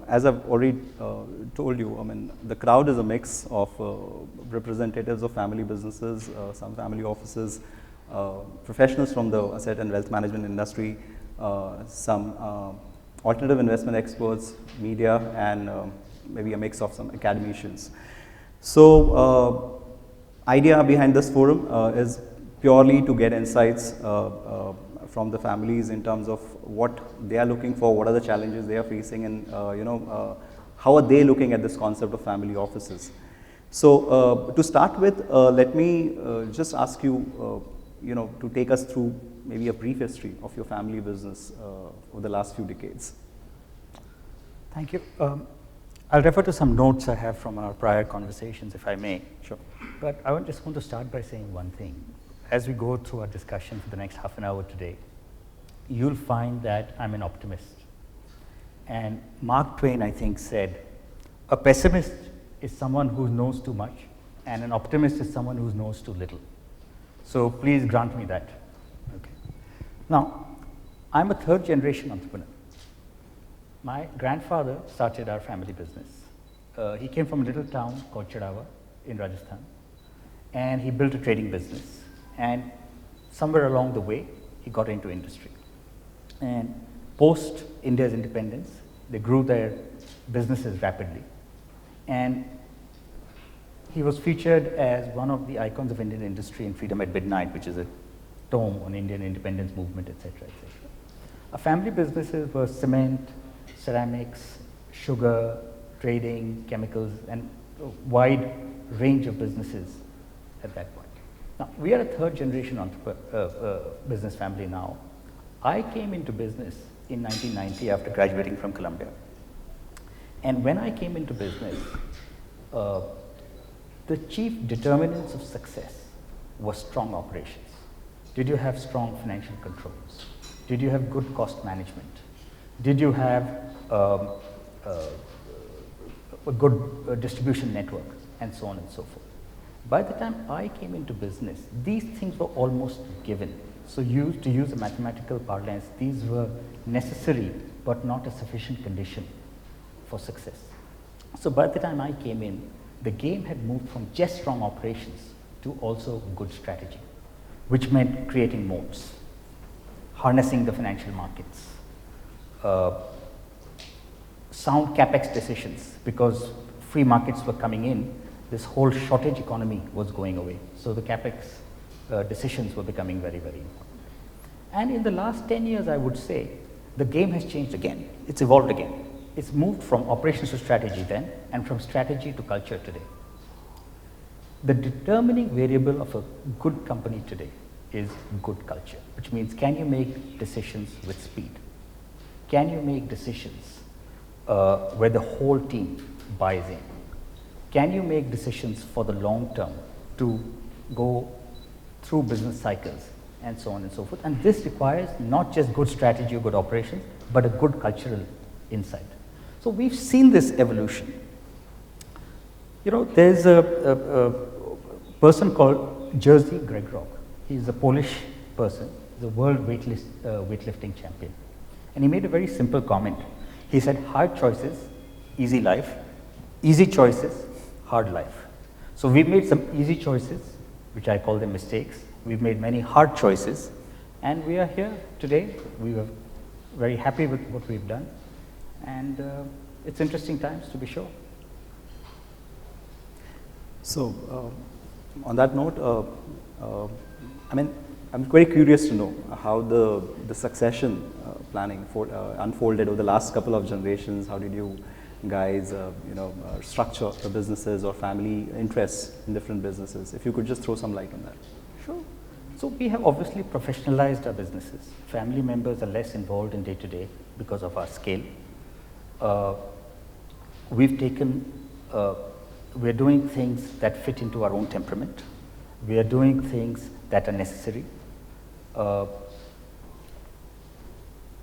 as I've already told you, I mean, the crowd is a mix of representatives of family businesses, some family offices, professionals from the asset and wealth management industry, some alternative investment experts, media, and maybe a mix of some academicians. So, idea behind this forum is purely to get insights from the families in terms of what they are looking for, what are the challenges they are facing, and how are they looking at this concept of family offices. So, to start with, let me just ask you, to take us through maybe a brief history of your family business over the last few decades. Thank you. I'll refer to some notes I have from our prior conversations, if I may. Sure. But I just want to start by saying one thing. As we go through our discussion for the next half an hour today, you'll find that I'm an optimist. And Mark Twain, I think, said, a pessimist is someone who knows too much, and an optimist is someone who knows too little. So please grant me that. Okay. Now, I'm a third generation entrepreneur. My grandfather started our family business. He came from a little town called Chadawa in Rajasthan, and he built a trading business. And somewhere along the way, he got into industry. And post India's independence, they grew their businesses rapidly. And he was featured as one of the icons of Indian industry in Freedom at Midnight, which is a tome on Indian independence movement, etc., etc. Our family businesses were cement, ceramics, sugar, trading, chemicals, and a wide range of businesses at that point. Now, we are a third generation business family now. I came into business in 1990 after graduating from Columbia. And when I came into business, the chief determinants of success were strong operations. Did you have strong financial controls? Did you have good cost management? Did you have a good distribution network, and so on and so forth? By the time I came into business, these things were almost given. So to use a mathematical parlance, these were necessary but not a sufficient condition for success. So by the time I came in, the game had moved from just strong operations to also good strategy, which meant creating moats, harnessing the financial markets, sound capex decisions, because free markets were coming in, this whole shortage economy was going away. So the capex decisions were becoming very, very important. And in the last 10 years, I would say, the game has changed again. It's evolved again. It's moved from operations to strategy then, and from strategy to culture today. The determining variable of a good company today is good culture, which means, can you make decisions with speed? Can you make decisions where the whole team buys in? Can you make decisions for the long term to go through business cycles and so on and so forth? And this requires not just good strategy or good operations, but a good cultural insight. So we've seen this evolution. There's a person called Jerzy Gregorov. He's a Polish person, he's a world weightlifting champion. And he made a very simple comment. He said, hard choices, easy life, easy choices, hard life. So we've made some easy choices, which I call them mistakes. We've made many hard choices, and we are here today. We were very happy with what we've done, and it's interesting times, to be sure. So, on that note, I'm very curious to know how the succession planning unfolded over the last couple of generations. How did you guys, structure the businesses or family interests in different businesses? If you could just throw some light on that. Sure. So we have obviously professionalized our businesses. Family members are less involved in day-to-day because of our scale. We're doing things that fit into our own temperament. We are doing things that are necessary.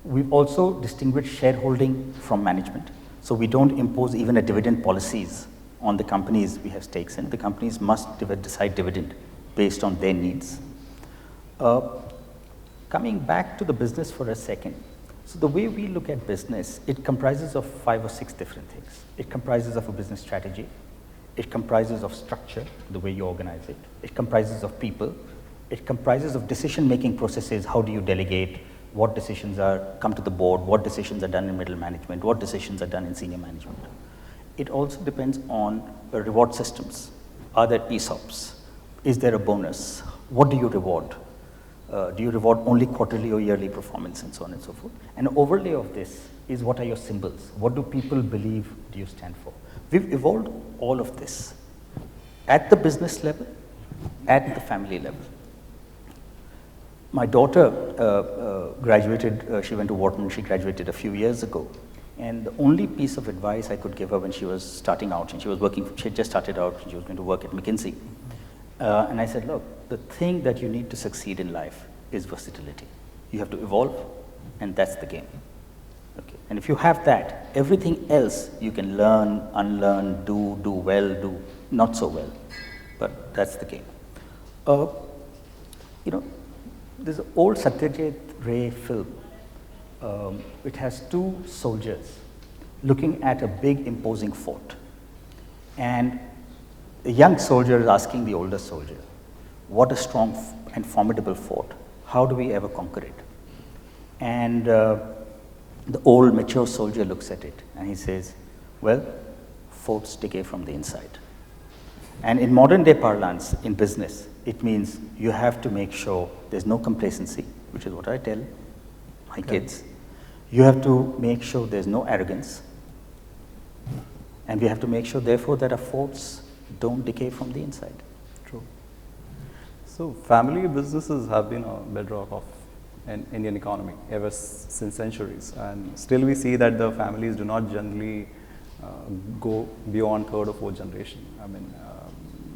We've also distinguished shareholding from management. So we don't impose even a dividend policies on the companies we have stakes in. The companies must decide dividend based on their needs. Coming back to the business for a second, So the way we look at business, it comprises of 5 or 6 different things. It comprises of a business strategy. It comprises of structure, the way you organize it. It comprises of people. It comprises of decision-making processes. How do you delegate? What decisions come to the board? What decisions are done in middle management? What decisions are done in senior management? It also depends on the reward systems. Are there ESOPs? Is there a bonus? What do you reward? Do you reward only quarterly or yearly performance, and so on and so forth? An overlay of this is, what are your symbols? What do people believe do you stand for? We've evolved all of this at the business level, at the family level. My daughter graduated, she went to Wharton, she graduated a few years ago. And the only piece of advice I could give her when she was starting out, and she had just started out, and she was going to work at McKinsey. And I said, look, the thing that you need to succeed in life is versatility. You have to evolve, and that's the game. Okay. And if you have that, everything else you can learn, unlearn, do well, do not so well. But that's the game. There's an old Satyajit Ray film. It has 2 soldiers looking at a big imposing fort. And the young soldier is asking the older soldier, what a strong and formidable fort. How do we ever conquer it? And the old mature soldier looks at it and he says, well, forts decay from the inside. And in modern day parlance, in business, it means you have to make sure there's no complacency, which is what I tell my kids. You have to make sure there's no arrogance. And we have to make sure, therefore, that our forts don't decay from the inside. True. So family businesses have been a bedrock of an Indian economy ever since centuries, and still we see that the families do not generally go beyond 3rd or 4th generation. I mean,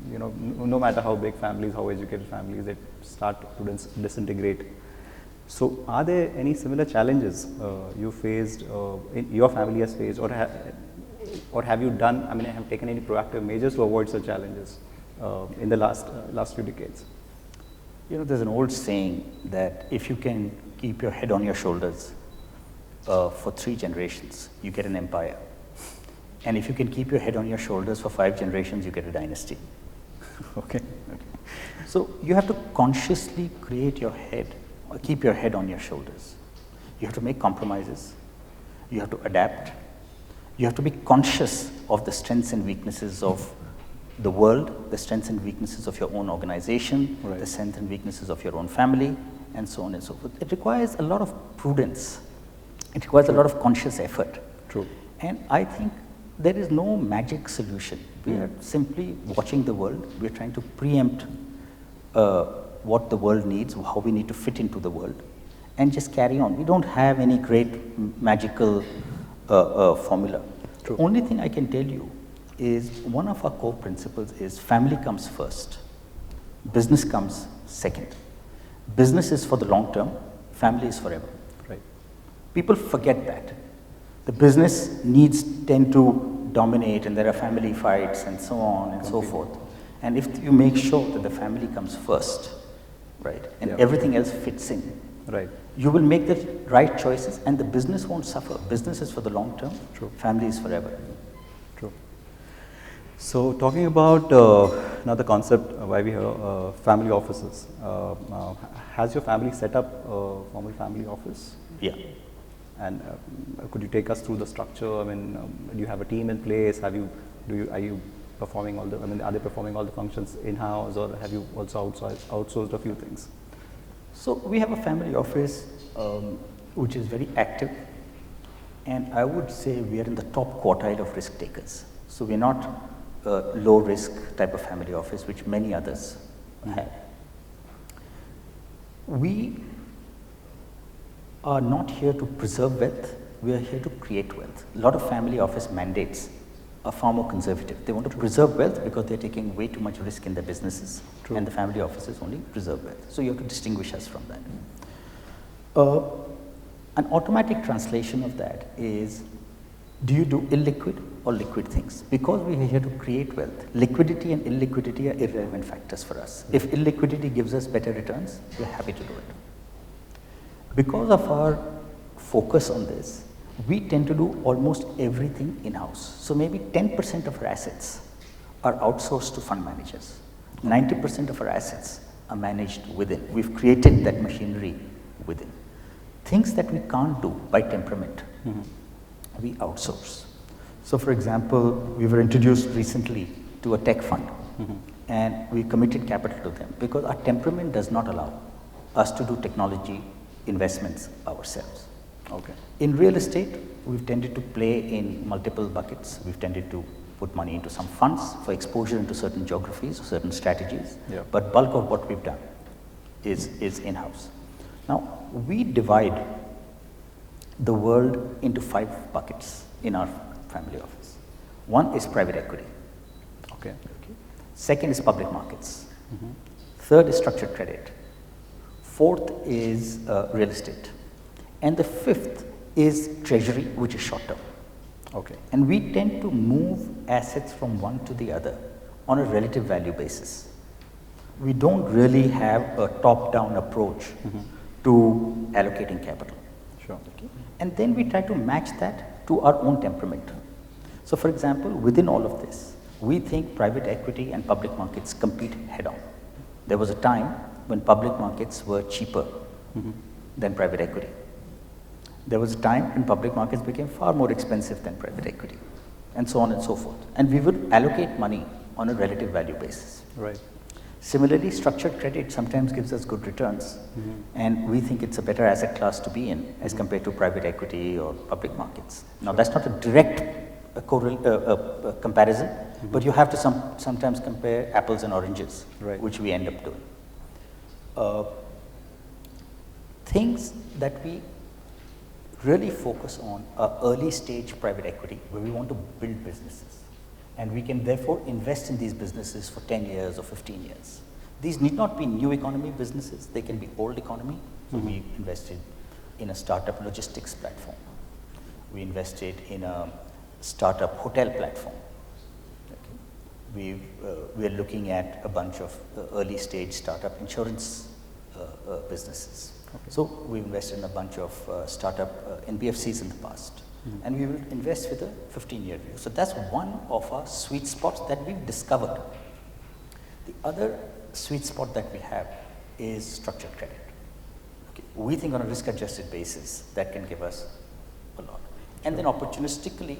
no matter how big families, how educated families, they start to disintegrate. So are there any similar challenges you faced, your family has faced, or have you done, have taken any proactive measures to avoid such challenges in the last few decades? There's an old saying that if you can keep your head on your shoulders for 3 generations, you get an empire. And if you can keep your head on your shoulders for 5 generations, you get a dynasty. Okay. So you have to consciously create your head, or keep your head on your shoulders. You have to make compromises. You have to adapt. You have to be conscious of the strengths and weaknesses of the world, the strengths and weaknesses of your own organization, the strengths and weaknesses of your own family, and so on and so forth. It requires a lot of prudence. It requires a lot of conscious effort. True. And I think there is no magic solution. We are simply watching the world. We are trying to preempt what the world needs, how we need to fit into the world, and just carry on. We don't have any great magical formula. True. The only thing I can tell you is one of our core principles is family comes first, business comes second. Business is for the long term, family is forever. Right. People forget that. The business needs tend to dominate, and there are family fights and so on and so forth. And if you make sure that the family comes first, right, and everything else fits in, right, you will make the right choices, and the business won't suffer. Business is for the long term. True. Family is forever. True. So talking about another concept why we have family offices. Has your family set up a formal family office? Yeah. And could you take us through the structure? Do you have a team in place? Are you performing all the? Are they performing all the functions in-house, or have you also outsourced a few things? So we have a family office which is very active, and I would say we are in the top quartile of risk takers. So we're not a low risk type of family office, which many others have. We are not here to preserve wealth, we are here to create wealth. A lot of family office mandates are far more conservative. They want to preserve wealth because they're taking way too much risk in their businesses. True. And the family offices only preserve wealth. So you have to distinguish us from that. An automatic translation of that is, do you do illiquid or liquid things? Because we are here to create wealth, liquidity and illiquidity are irrelevant factors for us. If illiquidity gives us better returns, we're happy to do it. Because of our focus on this, we tend to do almost everything in-house. So maybe 10% of our assets are outsourced to fund managers. 90% of our assets are managed within. We've created that machinery within. Things that we can't do by temperament, we outsource. So for example, we were introduced recently to a tech fund, and we committed capital to them because our temperament does not allow us to do technology investments ourselves. Okay. In real estate, we've tended to play in multiple buckets. We've tended to put money into some funds for exposure into certain geographies, certain strategies, Yeah. but bulk of what we've done is in-house. Now, we divide the world into 5 buckets in our family office. One is private equity. Okay. Second is public markets. Third is structured credit. Fourth is real estate. And the fifth is treasury, which is short term. Okay. And we tend to move assets from one to the other on a relative value basis. We don't really have a top-down approach to allocating capital. Sure. Okay. And then we try to match that to our own temperament. So for example, within all of this, we think private equity and public markets compete head-on. There was a time when public markets were cheaper than private equity. There was a time when public markets became far more expensive than private equity, and so on and so forth. And we would allocate money on a relative value basis. Right. Similarly, structured credit sometimes gives us good returns, and we think it's a better asset class to be in as compared to private equity or public markets. Now, that's not a direct comparison, but you have to sometimes compare apples and oranges, Right. which we end up doing. Things that we really focus on are early stage private equity, where we want to build businesses. And we can therefore invest in these businesses for 10 years or 15 years. These need not be new economy businesses, they can be old economy. So we invested in a startup logistics platform. We invested in a startup hotel platform. Okay. We're looking at a bunch of early stage startup insurance businesses. Okay. So we invested in a bunch of startup NBFCs in the past. And we will invest with a 15-year view. So that's one of our sweet spots that we've discovered. The other sweet spot that we have is structured credit. Okay. We think on a risk-adjusted basis that can give us a lot. And then opportunistically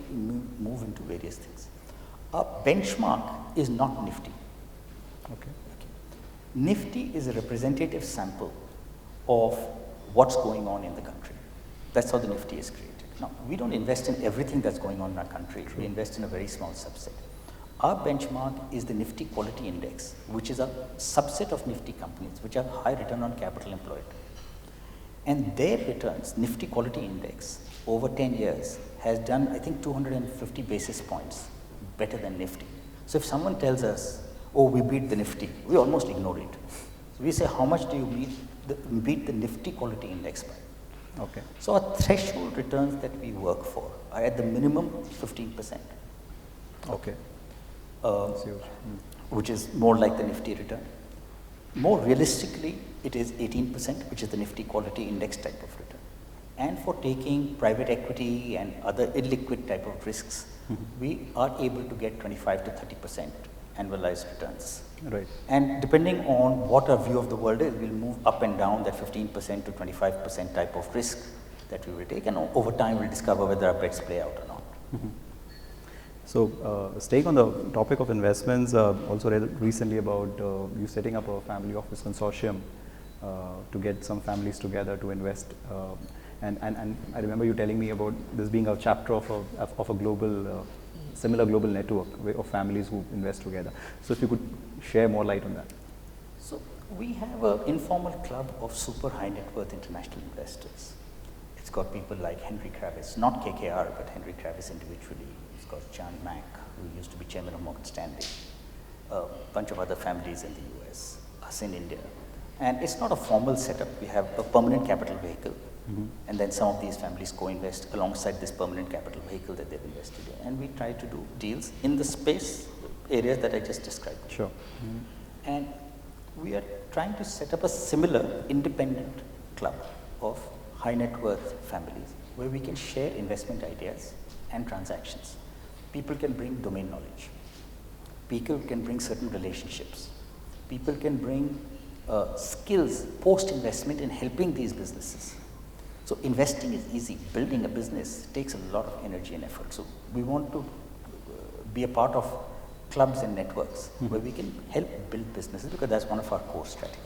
move into various things. Our benchmark is not Nifty. Okay. Nifty is a representative sample of what's going on in the country. That's how the Nifty is created. Now, we don't invest in everything that's going on in our country. We invest in a very small subset. Our benchmark is the Nifty Quality Index, which is a subset of Nifty companies which have high return on capital employed. And their returns, Nifty Quality Index, over 10 years has done, I think, 250 basis points better than Nifty. So if someone tells us, oh, we beat the Nifty, we almost ignore it. So we say, how much do you beat the Nifty Quality Index by? Okay. So our threshold returns that we work for are at the minimum 15%. Okay. Which is more like the Nifty return. More realistically, it is 18%, which is the Nifty Quality Index type of return. And for taking private equity and other illiquid type of risks, we are able to get 25 to 30% annualized returns. Right. And depending on what our view of the world is, we'll move up and down that 15% to 25% type of risk that we will take, and over time we'll discover whether our bets play out or not. So, staying on the topic of investments, also read recently about you setting up a family office consortium to get some families together to invest. And I remember you telling me about this being a chapter of a global, similar global network of families who invest together. So if you could share more light on that. So we have an informal club of super high net worth international investors. It's got people like Henry Kravis, not KKR, but Henry Kravis individually. It's got John Mack, who used to be chairman of Morgan Stanley, a bunch of other families in the US, us in India. And it's not a formal setup. We have a permanent capital vehicle. And then some of these families co-invest alongside this permanent capital vehicle that they've invested in. And we try to do deals in the space areas that I just described. Sure. And we are trying to set up a similar independent club of high net worth families where we can share investment ideas and transactions. People can bring domain knowledge. People can bring certain relationships. People can bring skills post-investment in helping these businesses. So investing is easy. Building a business takes a lot of energy and effort. So we want to be a part of clubs and networks where we can help build businesses, because that's one of our core strategies.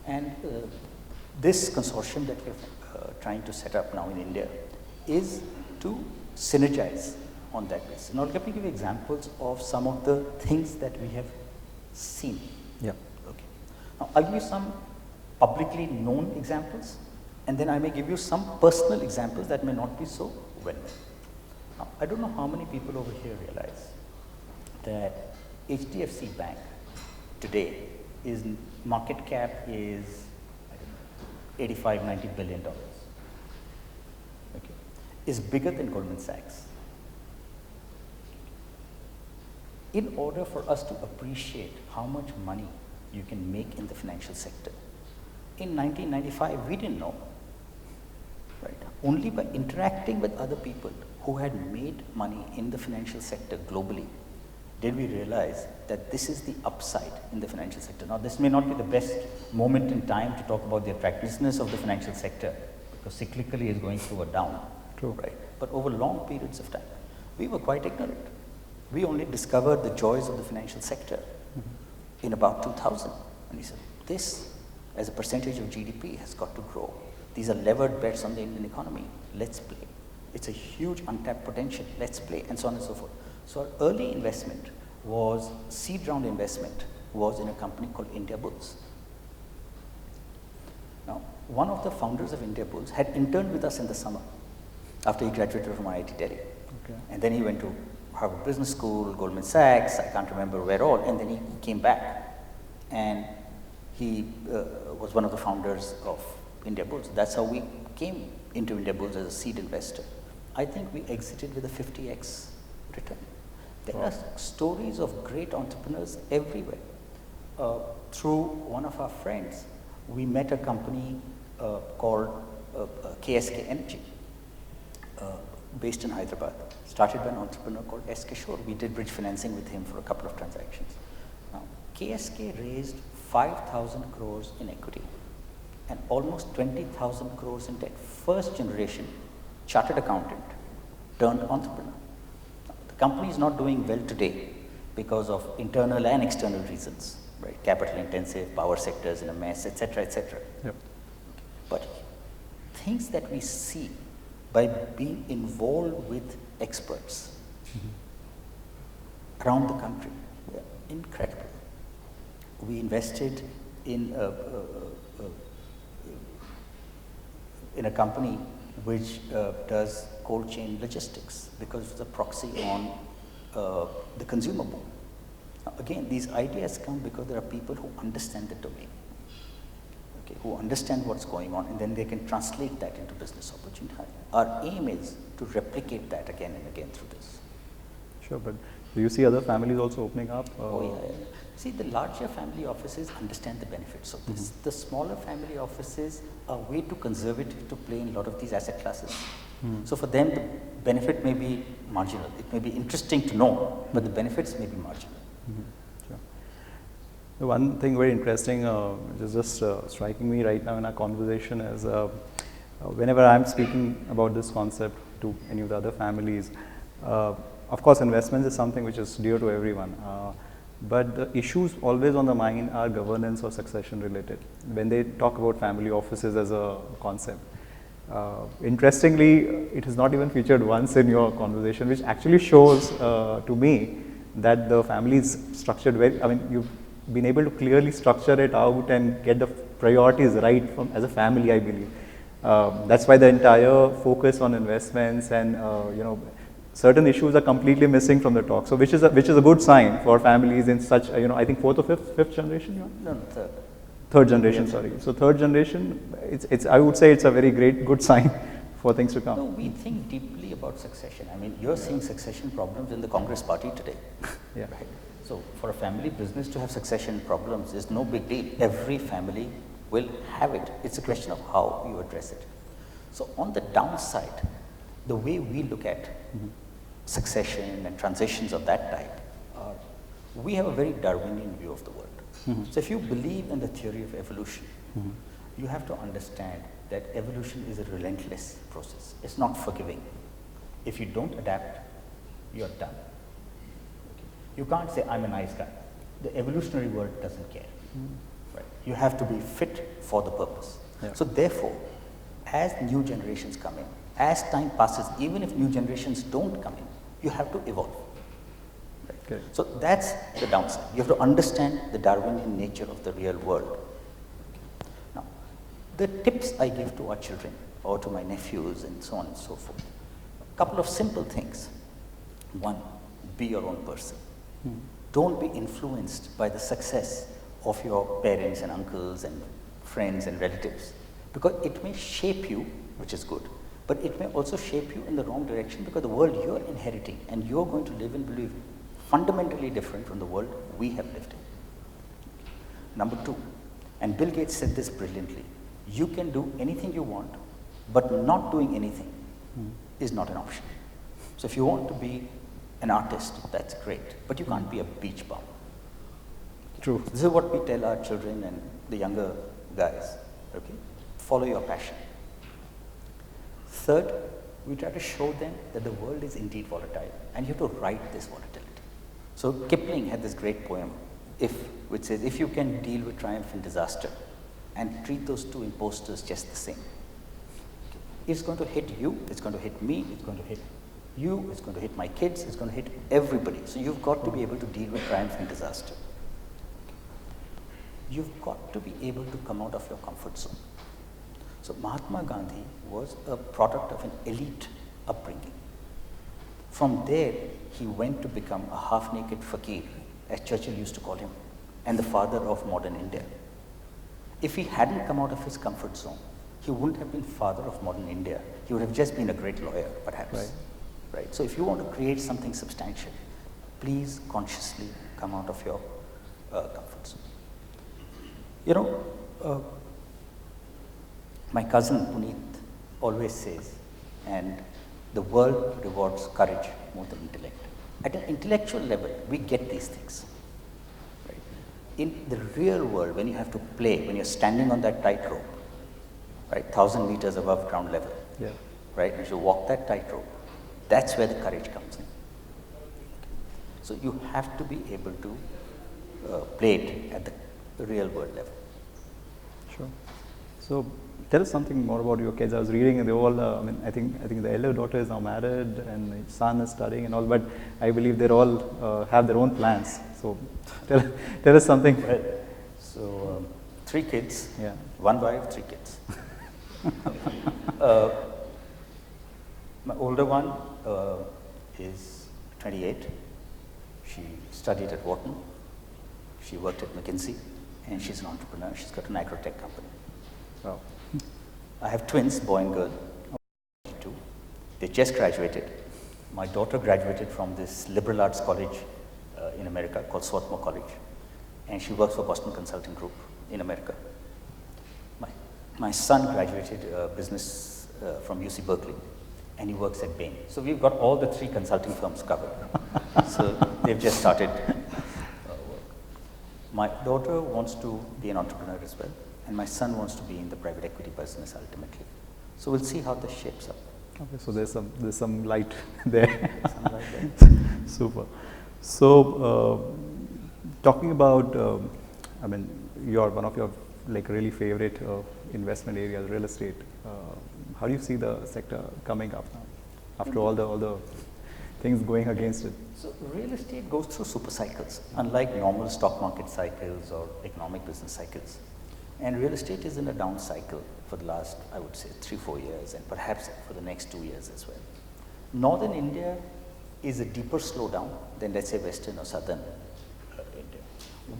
And this consortium that we're trying to set up now in India is to synergize on that basis. Now let me give you examples of some of the things that we have seen. Yeah. Okay. Now I'll give you some publicly known examples, and then I may give you some personal examples that may not be so well known. Now, I don't know how many people over here realize that HDFC Bank today is market cap is, I don't know, 85, 90 billion dollars. Okay. Is bigger than Goldman Sachs. In order for us to appreciate how much money you can make in the financial sector, in 1995 we didn't know. Right. Only by interacting with other people who had made money in the financial sector globally did we realize that this is the upside in the financial sector. Now, this may not be the best moment in time to talk about the attractiveness of the financial sector, because cyclically it's going through a down. True. Right? But over long periods of time, we were quite ignorant. We only discovered the joys of the financial sector in about 2000. And we said, this, as a percentage of GDP, has got to grow. These are levered bets on the Indian economy. Let's play. It's a huge untapped potential. Let's play, and so on and so forth. So our early investment was, seed round investment was in a company called India Bulls. Now, one of the founders of India Bulls had interned with us in the summer after he graduated from IIT Delhi. Okay. And then he went to Harvard Business School, Goldman Sachs, I can't remember where all, and then he came back. And he was one of the founders of India Bulls. That's how we came into India Bulls as a seed investor. I think we exited with a 50x return. There are stories of great entrepreneurs everywhere. Through one of our friends, we met a company called KSK Energy, based in Hyderabad, started by an entrepreneur called S. Kishore. We did bridge financing with him for a couple of transactions. Now, KSK raised 5,000 crores in equity and almost 20,000 crores in debt. First generation chartered accountant turned entrepreneur. The company is not doing well today because of internal and external reasons, right? Capital intensive, power sectors in a mess, etc., etc. Yep. But things that we see by being involved with experts around the country were incredible. We invested in a company which does cold chain logistics because it's a proxy on the consumer boom. Now, again, these ideas come because there are people who understand the domain, okay, who understand what's going on, and then they can translate that into business opportunity. Our aim is to replicate that again and again through this. Sure, but do you see other families also opening up? Oh, yeah. See, the larger family offices understand the benefits of this. The smaller family offices are way too conservative to play in a lot of these asset classes. So for them, the benefit may be marginal. It may be interesting to know, but the benefits may be marginal. Sure. The one thing very interesting, which is just striking me right now in our conversation is whenever I'm speaking about this concept to any of the other families, of course, investments is something which is dear to everyone. But the issues always on the mind are governance or succession related when they talk about family offices as a concept. Interestingly, it is not even featured once in your conversation, which actually shows to me that the family is structured very, I mean, you've been able to clearly structure it out and get the priorities right from, as a family, I believe. That's why the entire focus on investments and, certain issues are completely missing from the talk. So which is a good sign for families in such, I think fourth or fifth generation? No, third. Third generation, sorry. So third generation, it's I would say it's a very good sign for things to come. No, we think deeply about succession. I mean, you're seeing succession problems in the Congress party today. Yeah. Right? So for a family business to have succession problems is no big deal. Every family will have it. It's a question of how you address it. So on the downside, the way we look at succession and transitions of that type are, we have a very Darwinian view of the world. So if you believe in the theory of evolution, you have to understand that evolution is a relentless process. It's not forgiving. If you don't adapt, you're done. Okay. You can't say, I'm a nice guy. The evolutionary world doesn't care. Right? You have to be fit for the purpose. Yeah. So therefore, as new generations come in, as time passes, even if new generations don't come in, you have to evolve. Right? Okay. So that's the downside. You have to understand the Darwinian nature of the real world. Now, the tips I give to our children or to my nephews and so on and so forth, a couple of simple things. One, be your own person. Don't be influenced by the success of your parents and uncles and friends and relatives, because it may shape you, which is good, but it may also shape you in the wrong direction, because the world you're inheriting and you're going to live and believe fundamentally different from the world we have lived in. Number two, and Bill Gates said this brilliantly, you can do anything you want, but not doing anything is not an option. So if you want to be an artist, that's great, but you can't be a beach bum. True. This is what we tell our children and the younger guys, okay? Follow your passion. Third, we try to show them that the world is indeed volatile and you have to ride this volatility. So Kipling had this great poem, which says, if you can deal with triumph and disaster and treat those two imposters just the same, it's going to hit you, it's going to hit me, it's going to hit you, it's going to hit my kids, it's going to hit everybody. So you've got to be able to deal with triumph and disaster. You've got to be able to come out of your comfort zone. So Mahatma Gandhi was a product of an elite upbringing. From there, he went to become a half-naked fakir, as Churchill used to call him, and the father of modern India. If he hadn't come out of his comfort zone, he wouldn't have been father of modern India. He would have just been a great lawyer, perhaps. Right? So if you want to create something substantial, please consciously come out of your comfort zone. You know, my cousin Puneet always says, and the world rewards courage more than intellect. At an intellectual level, we get these things. Right? In the real world, when you have to play, when you're standing on that tightrope, right, 1,000 meters above ground level, right, as you walk that tightrope, that's where the courage comes in. So you have to be able to play it at the real world level. Sure. So tell us something more about your kids. I was reading, and they all. I think the elder daughter is now married, and the son is studying and all. But I believe they all have their own plans. So tell us something. Well, so 3 kids. Yeah. 1 wife, 3 kids. My older one is 28. She studied at Wharton. She worked at McKinsey, and she's an entrepreneur. She's got an agrotech company. Wow. I have twins, boy and girl. They just graduated. My daughter graduated from this liberal arts college in America called Swarthmore College, and she works for Boston Consulting Group in America. My son graduated business from UC Berkeley, and he works at Bain. So we've got all the 3 consulting firms covered. So they've just started work. My daughter wants to be an entrepreneur as well, and my son wants to be in the private equity business ultimately. So we'll see how this shapes up. Okay, so there's some light there. Some light there. Super. So talking about, you're one of your really favorite investment areas, real estate. How do you see the sector coming up now, after all the things going against it? So real estate goes through super cycles, unlike normal stock market cycles or economic business cycles. And real estate is in a down cycle for the last, I would say, 3-4 years, and perhaps for the next 2 years as well. Northern India is a deeper slowdown than, let's say, Western or Southern India.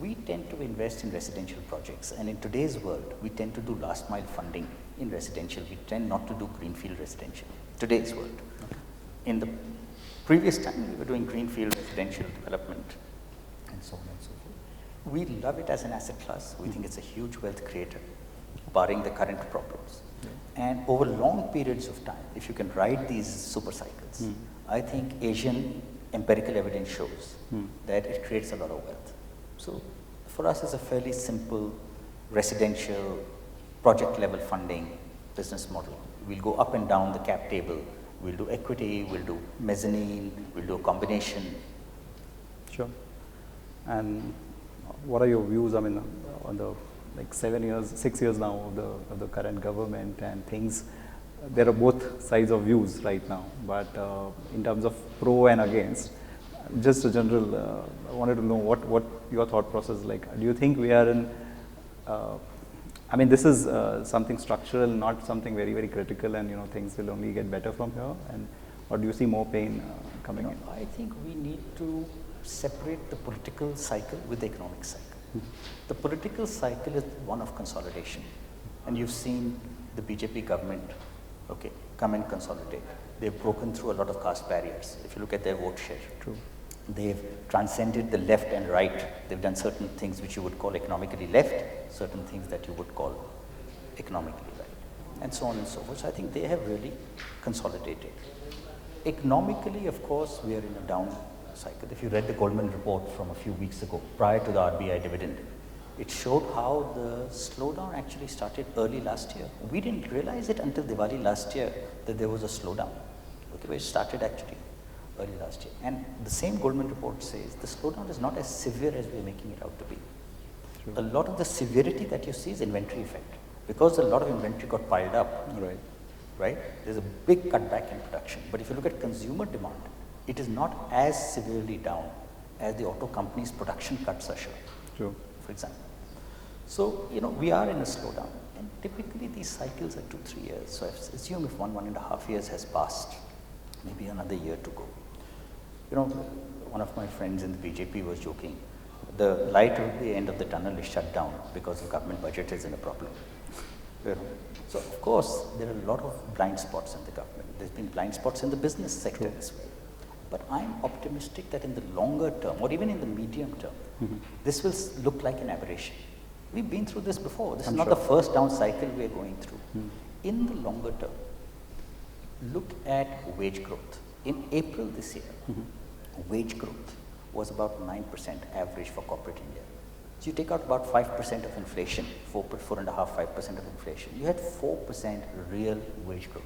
We tend to invest in residential projects, and in today's world, we tend to do last mile funding in residential. We tend not to do greenfield residential, today's world. In the previous time, we were doing greenfield residential development and so on and so forth. We love it as an asset class. We think it's a huge wealth creator. barring the current problems. And over long periods of time, if you can ride these super cycles, I think Asian empirical evidence shows that it creates a lot of wealth. So for us, it's a fairly simple residential project level funding business model. We'll go up and down the cap table. We'll do equity, we'll do mezzanine, we'll do a combination. Sure. And what are your views, I mean, on the like 6 years now of the current government and things? There are both sides of views right now, but in terms of pro and against, just a general, I wanted to know what your thought process is like. Do you think we are in, I mean, this is something structural, not something very, very critical, and things will only get better from here, and or do you see more pain coming in? I think we need to separate the political cycle with the economic cycle. The political cycle is one of consolidation, and you've seen the BJP government, come and consolidate. They've broken through a lot of caste barriers. If you look at their vote share, True. They've transcended the left and right. They've done certain things which you would call economically left, certain things that you would call economically right, and so on and so forth. So I think they have really consolidated. Economically, of course, we are in a down cycle. If you read the Goldman report from a few weeks ago, prior to the RBI dividend, it showed how the slowdown actually started early last year. We didn't realize it until Diwali last year that there was a slowdown. It started actually early last year. And the same Goldman report says the slowdown is not as severe as we're making it out to be. Sure. A lot of the severity that you see is inventory effect. Because a lot of inventory got piled up, right? There's a big cutback in production. But if you look at consumer demand, it is not as severely down as the auto companies' production cuts are showing, True. for example. So, we are in a slowdown. And typically these cycles are 2-3 years. So I assume if 1.5 years has passed, maybe another year to go. One of my friends in the BJP was joking, the light at the end of the tunnel is shut down because the government budget is in a problem. So of course, there are a lot of blind spots in the government. There's been blind spots in the business sector as well. But I'm optimistic that in the longer term, or even in the medium term, this will look like an aberration. We've been through this before. This is not the first down cycle we're going through. In the longer term, look at wage growth. In April this year, wage growth was about 9% average for corporate India. So you take out about 5% of inflation, 4.5% of inflation. You had 4% real wage growth.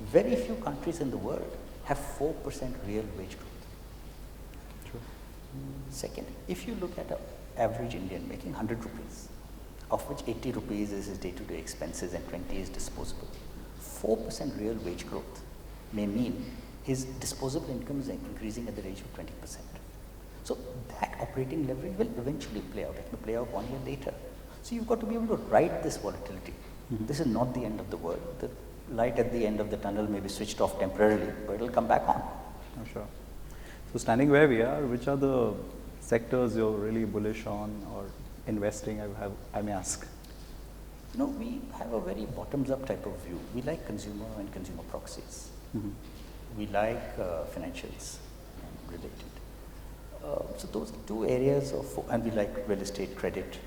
Very few countries in the world have 4% real wage growth. True. Second, if you look at an average Indian making 100 rupees, of which 80 rupees is his day-to-day expenses and 20 is disposable, 4% real wage growth may mean his disposable income is increasing at the rate of 20%. So that operating leverage will eventually play out. It will play out 1 year later. So you've got to be able to ride this volatility. This is not the end of the world. The light at the end of the tunnel may be switched off temporarily, but it will come back on. Oh, sure. So standing where we are, which are the sectors you're really bullish on or investing, I may ask? We have a very bottoms-up type of view. We like consumer and consumer proxies. We like financials and related. So those are two areas and we like real estate credit.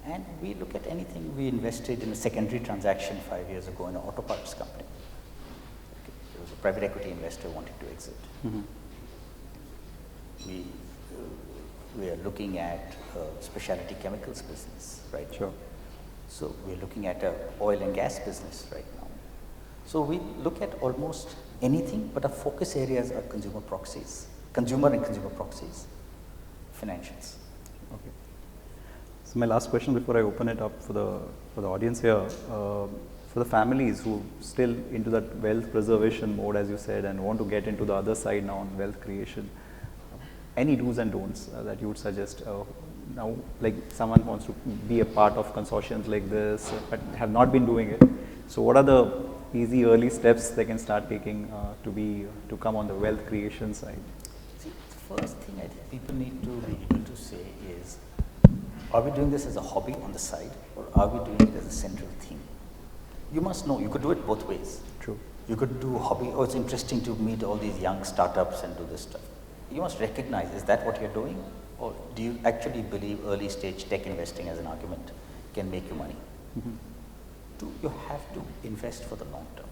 And we look at anything. We invested in a secondary transaction 5 years ago in an auto parts company. There was a private equity investor wanting to exit. We are looking at specialty chemicals business right now. Sure. So we're looking at a oil and gas business right now. So we look at almost anything, but our focus areas are consumer proxies, consumer and consumer proxies, financials. Okay. So my last question before I open it up for the audience here, for the families who still into that wealth preservation mode, as you said, and want to get into the other side now on wealth creation, any do's and don'ts that you would suggest? Now, like someone wants to be a part of consortiums like this, but have not been doing it. So what are the easy early steps they can start taking to come on the wealth creation side? See, the first thing I think people need to be able to say is, are we doing this as a hobby on the side, or are we doing it as a central theme? You must know, you could do it both ways. True. You could do hobby, oh, it's interesting to meet all these young startups and do this stuff. You must recognize, is that what you're doing? Or do you actually believe early stage tech investing as an argument can make you money? Two, you have to invest for the long term.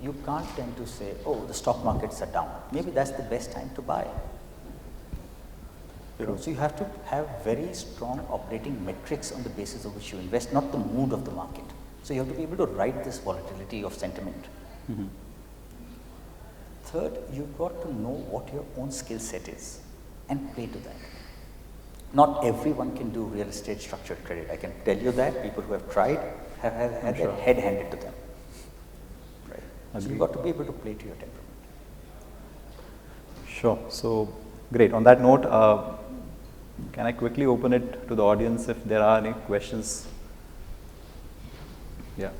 You can't tend to say, oh, the stock markets are down. Maybe that's the best time to buy. So you have to have very strong operating metrics on the basis of which you invest, not the mood of the market. So you have to be able to ride this volatility of sentiment. Third, you've got to know what your own skill set is and play to that. Not everyone can do real estate structured credit. I can tell you that people who have tried have had their head handed to them. Right. So you've got to be able to play to your temperament. Sure. So great. On that note, can I quickly open it to the audience if there are any questions? Yeah.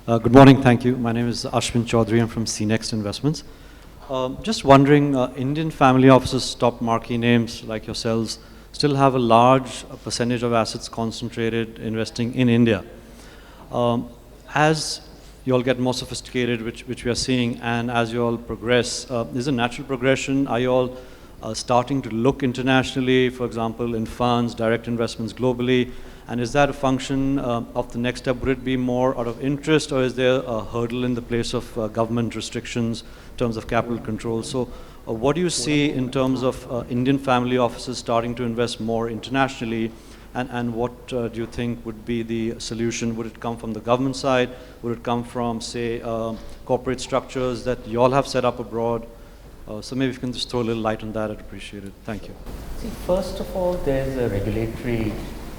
Good morning, thank you. My name is Ashwin Chaudhary, I'm from CNext Investments. Just wondering, Indian family offices, top marquee names like yourselves, still have a large percentage of assets concentrated investing in India. As you all get more sophisticated, which we are seeing, and as you all progress, is a natural progression? Are you all starting to look internationally, for example, in funds, direct investments globally? And is that a function of the next step? Would it be more out of interest, or is there a hurdle in the place of government restrictions in terms of capital control? So what do you see in terms of Indian family offices starting to invest more internationally? And what do you think would be the solution? Would it come from the government side? Would it come from, say, corporate structures that you all have set up abroad? So maybe if you can just throw a little light on that, I'd appreciate it. Thank you. See, first of all, there's a regulatory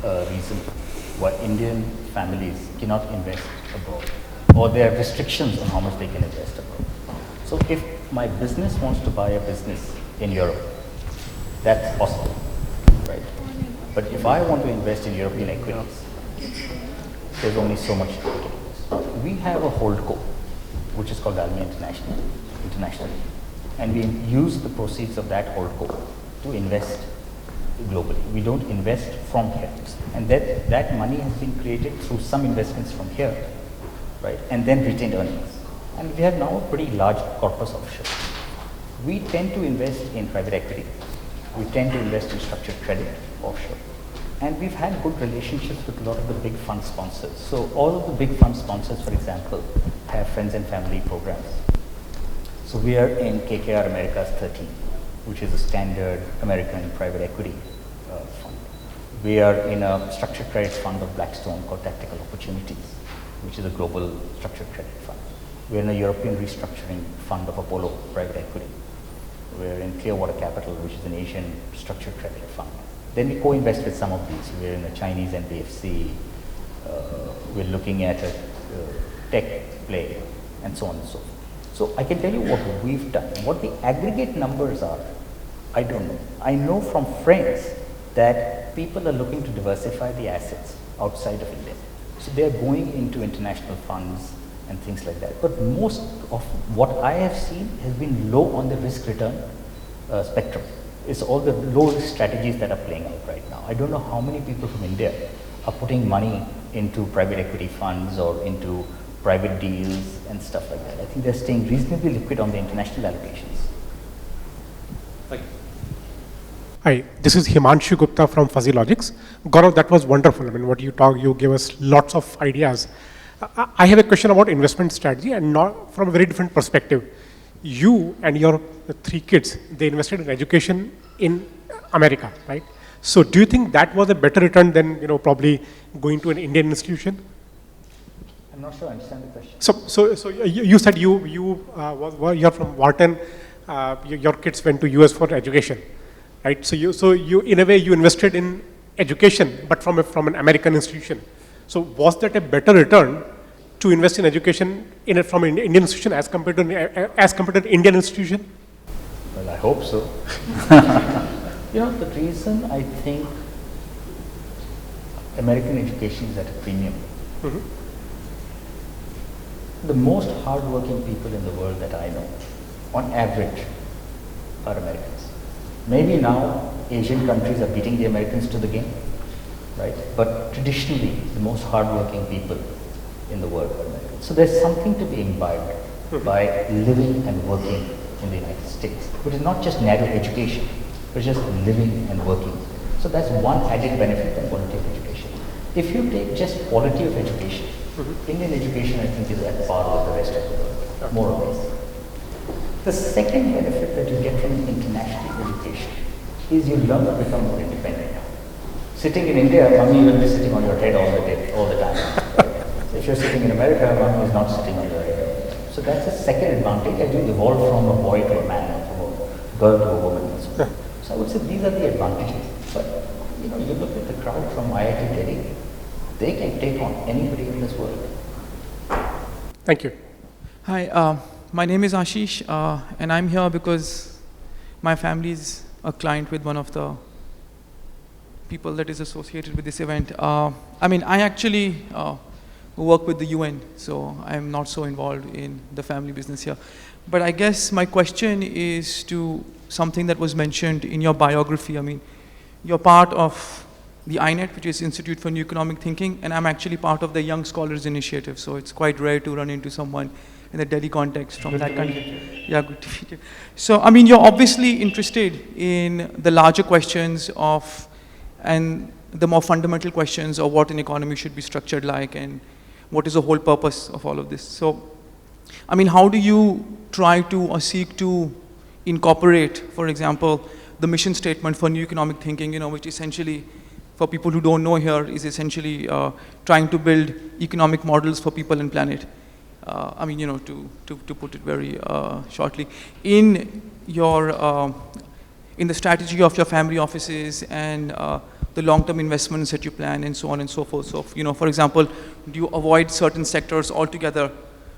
reason why Indian families cannot invest abroad, or there are restrictions on how much they can invest abroad. So if my business wants to buy a business in Europe, that's possible, right? But if I want to invest in European equities, there's only so much I can invest. We have a holdco, which is called Dalmia internationally, and we use the proceeds of that holdco to invest globally. We don't invest from here, and that money has been created through some investments from here, right, and then retained earnings. And we have now a pretty large corpus offshore. We tend to invest in private equity. We tend to invest in structured credit offshore. And we've had good relationships with a lot of the big fund sponsors. So all of the big fund sponsors, for example, have friends and family programs. So we are in KKR Americas 13, which is a standard American private equity fund. We are in a structured credit fund of Blackstone called Tactical Opportunities, which is a global structured credit fund. We're in a European restructuring fund of Apollo Private Equity. We're in Clearwater Capital, which is an Asian structured credit fund. Then we co-invest with some of these. We're in a Chinese NBFC. We're looking at a tech play, and so on and so forth. So I can tell you what we've done. What the aggregate numbers are, I don't know. I know from friends that people are looking to diversify the assets outside of India. So they're going into international funds and things like that. But most of what I have seen has been low on the risk return spectrum. It's all the low risk strategies that are playing out right now. I don't know how many people from India are putting money into private equity funds or into private deals and stuff like that. I think they're staying reasonably liquid on the international allocations. Thank you. Hi, this is Himanshu Gupta from Fuzzy Logics. Gaurav, that was wonderful. I mean, what you gave us lots of ideas. I have a question about investment strategy, and not from a very different perspective. You and your 3 kids, they invested in education in America, right? So do you think that was a better return than, probably going to an Indian institution? I'm not sure I understand the question. So you said you're from Wharton, your kids went to US for education, right? So you in a way you invested in education, but from an American institution. So was that a better return to invest in education from an Indian institution as compared to an Indian institution? Well, I hope so. The reason I think American education is at a premium. Mm-hmm. The most hardworking people in the world that I know, on average, are Americans. Maybe now Asian countries are beating the Americans to the game, right? But traditionally, the most hardworking people in the world are Americans. So there's something to be imbibed by living and working in the United States, which is not just narrow education, We're just living and working. So that's one added benefit and quality of education. If you take just quality of education, Indian education I think is at par with the rest of the world, more or less. The second benefit that you get from international education is you learn to become more independent. Sitting in India, mommy will be sitting on your head all the time. So if you're sitting in America, mommy is not sitting on your head. So that's the second advantage as you evolve from a boy to a man, from a girl to a woman. And so on. So I would say these are the advantages. But you know, you look at the crowd from IIT Delhi, they can take on anybody in this world. Thank you. Hi, my name is Ashish, and I'm here because my family is a client with one of the people that is associated with this event. I mean, I actually work with the UN, so I'm not so involved in the family business here. But I guess my question is to something that was mentioned in your biography. I mean, you're part of the INET, which is Institute for New Economic Thinking, and I'm actually part of the Young Scholars Initiative, so it's quite rare to run into someone in the Delhi context from that country. Yeah, good to meet you. So, I mean, you're obviously interested in the larger questions of, and the more fundamental questions of what an economy should be structured like and what is the whole purpose of all of this. So, I mean, how do you try to or seek to incorporate, for example, the mission statement for new economic thinking, you know, which essentially, for people who don't know here, is essentially trying to build economic models for people and planet. I mean, you know, to put it very shortly, in your in the strategy of your family offices and the long-term investments that you plan and so on and so forth. So, you know, for example, do you avoid certain sectors altogether,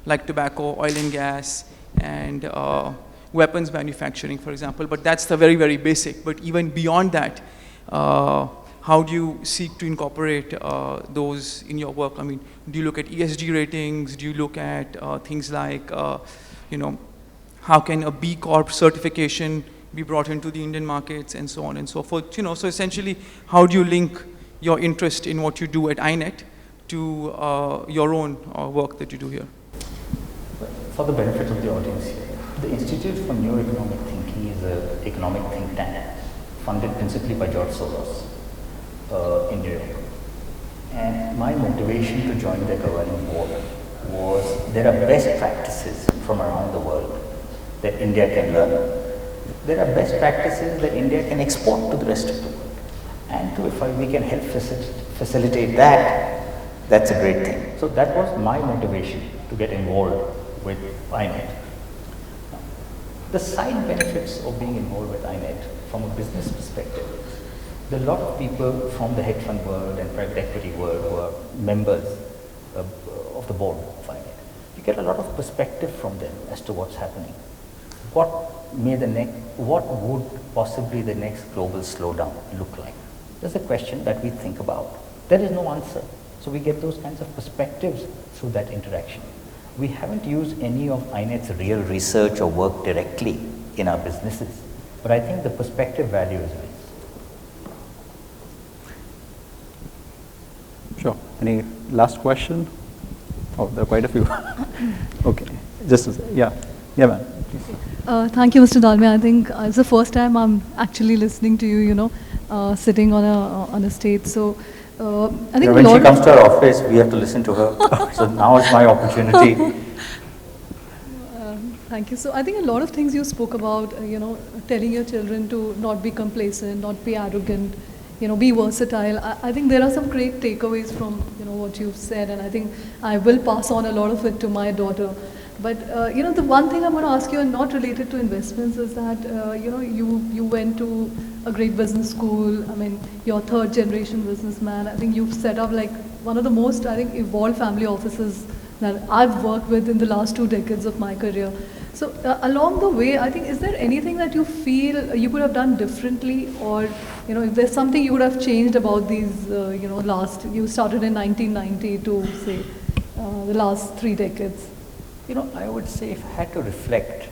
like tobacco, oil and gas, and weapons manufacturing, for example? But that's the very, very basic. But even beyond that, how do you seek to incorporate those in your work? I mean, do you look at ESG ratings? Do you look at things like, you know, how can a B Corp certification be brought into the Indian markets and so on and so forth? You know, so essentially, how do you link your interest in what you do at INET to your own work that you do here? For the benefit of the audience here, the Institute for New Economic Thinking is an economic think tank funded principally by George Soros. In New York. And my motivation to join the governing board was there are best practices from around the world that India can learn. There are best practices that India can export to the rest of the world. And if we can help facilitate that, that's a great thing. So that was my motivation to get involved with INET. The side benefits of being involved with INET from a business perspective, there are a lot of people from the hedge fund world and private equity world who are members of the board of INET. You get a lot of perspective from them as to what's happening. What would possibly the next global slowdown look like? That's a question that we think about. There is no answer. So we get those kinds of perspectives through that interaction. We haven't used any of INET's real research or work directly in our businesses, but I think the perspective value is real. Sure. Any last question? Oh, there are quite a few. Okay. Just yeah, man. Please. Thank you, Mr. Dalmia. I think it's the first time I'm actually listening to you. You know, sitting on a stage. So I think when she comes to our office, we have to listen to her. So now it's my opportunity. Thank you. So I think a lot of things you spoke about. You know, telling your children to not be complacent, not be arrogant. You know, be versatile. I think there are some great takeaways from, you know, what you've said, and I think I will pass on a lot of it to my daughter. But, you know, the one thing I'm going to ask you, and not related to investments, is that, you know, you went to a great business school. I mean, you're third generation businessman. I think you've set up like one of the most, I think, evolved family offices that I've worked with in the last 2 decades of my career. So along the way, I think, is there anything that you feel you could have done differently, or, you know, if there's something you would have changed about these, you know, you started in 1990 to say the last 3 decades? You know, I would say if I had to reflect,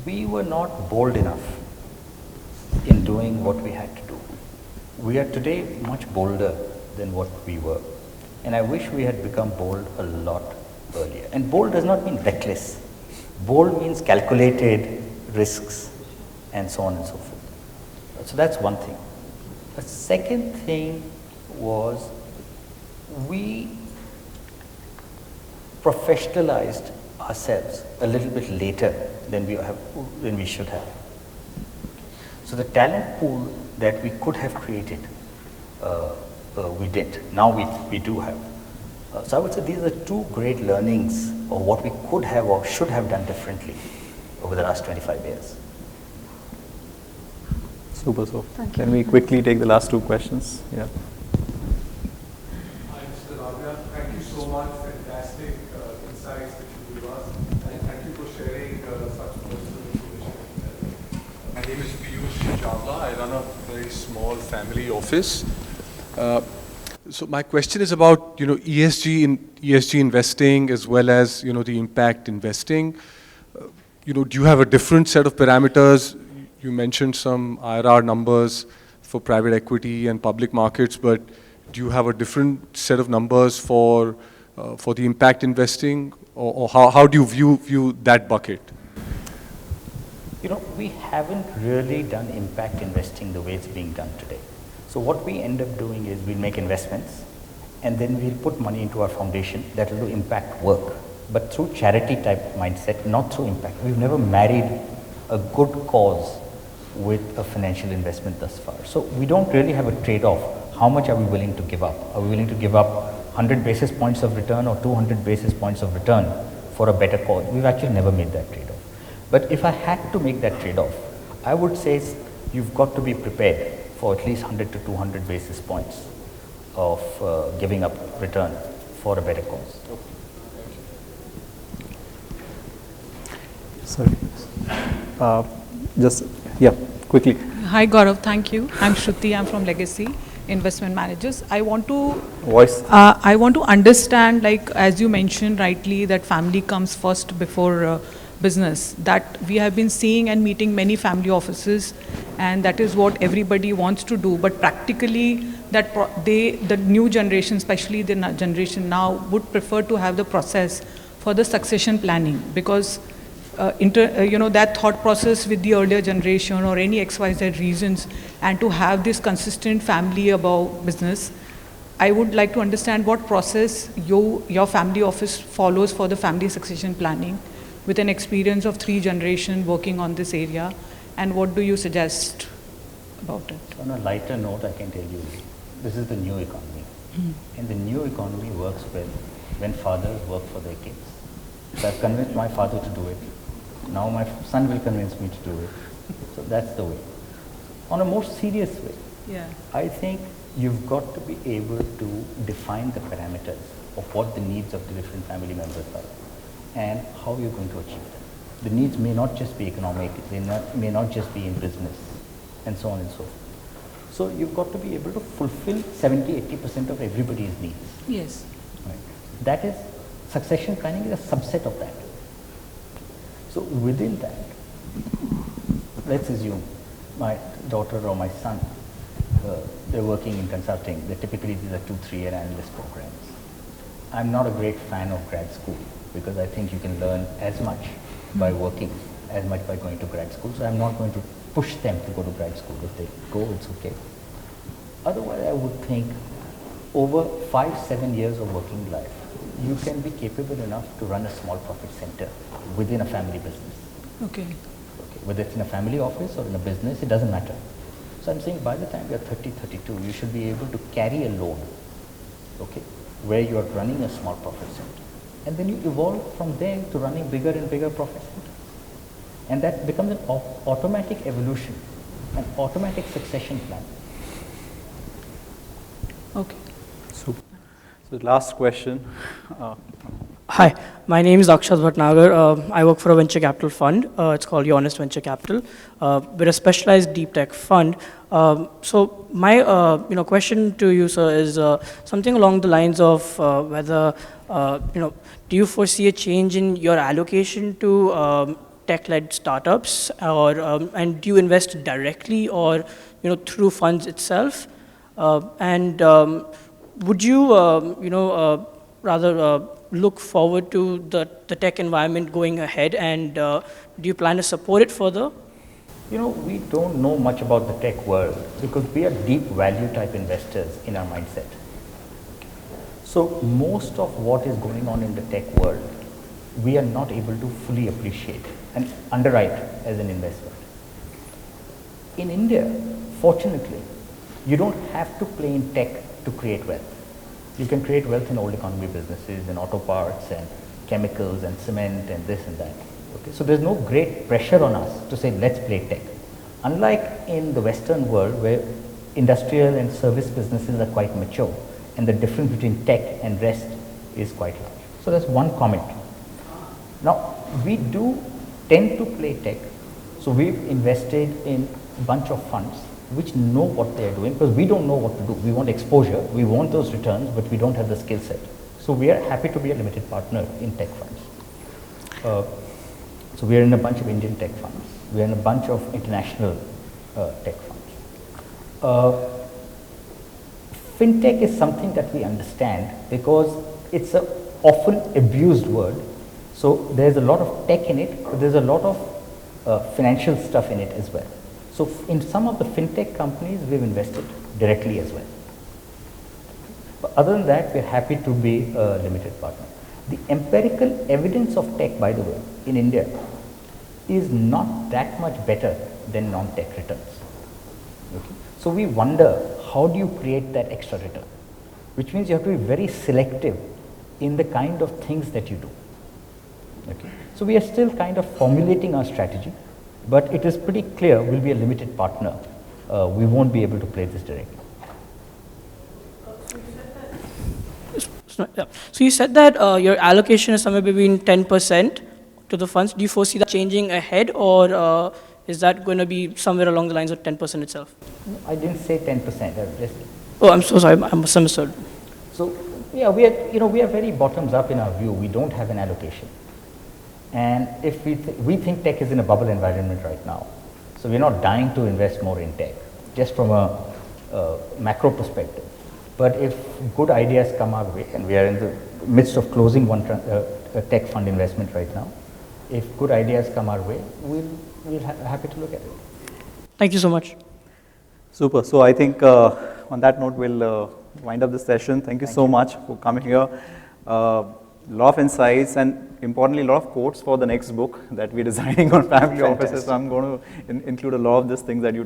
we were not bold enough in doing what we had to do. We are today much bolder than what we were. And I wish we had become bold a lot earlier. And bold does not mean reckless. Bold means calculated risks and so on and so forth. So that's one thing. The second thing was we professionalized ourselves a little bit later than we should have. So the talent pool that we could have created, we didn't. Now we do have. So I would say these are two great learnings of what we could have or should have done differently over the last 25 years. Super, so Thank you. can we quickly take the last two questions? Yeah. Hi, Mr. Dalmia. Thank you so much. Fantastic insights that you give us. And thank you for sharing such personal information. My name is Piyush Chawla. I run a very small family office. So my question is about ESG investing as well as the impact investing. Do you have a different set of parameters? You mentioned some IRR numbers for private equity and public markets, but do you have a different set of numbers for the impact investing, or how do you view that bucket? We haven't really done impact investing the way it's being done today. So what we end up doing is we'll make investments and then we'll put money into our foundation that will do impact work, but through charity type mindset, not through impact. We've never married a good cause with a financial investment thus far. So we don't really have a trade-off. How much are we willing to give up? Are we willing to give up 100 basis points of return or 200 basis points of return for a better cause? We've actually never made that trade-off. But if I had to make that trade-off, I would say you've got to be prepared for at least 100 to 200 basis points of giving up return for a better cause. Sorry. Yeah, quickly. Hi Gaurav, thank you. I'm Shruti, I'm from Legacy Investment Managers. I want to understand, like as you mentioned rightly, that family comes first before business. That we have been seeing and meeting many family offices, and that is what everybody wants to do. But practically, the new generation, especially the generation now, would prefer to have the process for the succession planning, because that thought process with the earlier generation or any XYZ reasons, and to have this consistent family above business. I would like to understand what process your family office follows for the family succession planning, with an experience of 3 generations working on this area, and what do you suggest about it? On a lighter note, I can tell you, this is the new economy. And the new economy works well when fathers work for their kids. So I've convinced my father to do it. Now my son will convince me to do it. So that's the way. On a more serious way, I think you've got to be able to define the parameters of what the needs of the different family members are and how you're going to achieve them. The needs may not just be economic, they may not just be in business, and so on and so forth. So you've got to be able to fulfill 70-80% of everybody's needs. Yes. Right. That is, succession planning is a subset of that. So within that, let's assume my daughter or my son, they're working in consulting. Typically these are 2-3-year analyst programs. I'm not a great fan of grad school because I think you can learn as much by working as much by going to grad school. So I'm not going to push them to go to grad school. If they go, it's okay. Otherwise, I would think over 5-7 years of working life, you can be capable enough to run a small profit center within a family business. Okay. Whether it's in a family office or in a business, it doesn't matter. So I'm saying by the time you're 30, 32, you should be able to carry a load, okay, where you're running a small profit center. And then you evolve from there to running bigger and bigger profit center. And that becomes an automatic evolution, an automatic succession plan. Okay. Super. So last question. Hi, my name is Akshat Bhatnagar. I work for a venture capital fund. It's called Your Honest Venture Capital. We're a specialized deep tech fund. So my question to you, sir, is something along the lines of whether do you foresee a change in your allocation to tech-led startups, or and do you invest directly or through funds itself? And would you rather look forward to the tech environment going ahead, and do you plan to support it further? We don't know much about the tech world because we are deep value type investors in our mindset. So most of what is going on in the tech world, we are not able to fully appreciate and underwrite as an investment. In India, fortunately, you don't have to play in tech to create wealth. You can create wealth in old economy businesses, in auto parts and chemicals and cement and this and that. Okay? So there's no great pressure on us to say, let's play tech. Unlike in the Western world where industrial and service businesses are quite mature and the difference between tech and rest is quite large. So that's one comment. Now, we do tend to play tech. So we've invested in a bunch of funds which know what they are doing because we don't know what to do. We want exposure, we want those returns, but we don't have the skill set. So we are happy to be a limited partner in tech funds. So we are in a bunch of Indian tech funds. We are in a bunch of international tech funds. Fintech is something that we understand because it's an often abused word. So there's a lot of tech in it, but there's a lot of financial stuff in it as well. So in some of the fintech companies, we've invested directly as well. But other than that, we're happy to be a limited partner. The empirical evidence of tech, by the way, in India is not that much better than non-tech returns. Okay? So we wonder, how do you create that extra return? Which means you have to be very selective in the kind of things that you do. Okay? So we are still kind of formulating our strategy, but it is pretty clear we'll be a limited partner. We won't be able to play this directly. So you said that your allocation is somewhere between 10% to the funds. Do you foresee that changing ahead, or is that going to be somewhere along the lines of 10% itself? No, I didn't say 10%. Just Oh, I'm so sorry. I misunderstood. so yeah, we are very bottoms up in our view. We don't have an allocation, and if we think tech is in a bubble environment right now, so we're not dying to invest more in tech, just from a macro perspective. But if good ideas come our way, and we are in the midst of closing one a tech fund investment right now, if good ideas come our way, we'll happy to look at it. Thank you so much. Super. So I think on that note, we'll wind up this session. Thank you so much for coming here. Lot of insights and importantly, a lot of quotes for the next book that we're designing on family offices. So I'm going to include a lot of these things that you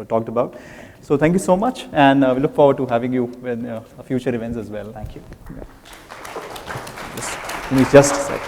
talked about. So thank you so much, and we look forward to having you in future events as well. Thank you. Yeah. Just a sec.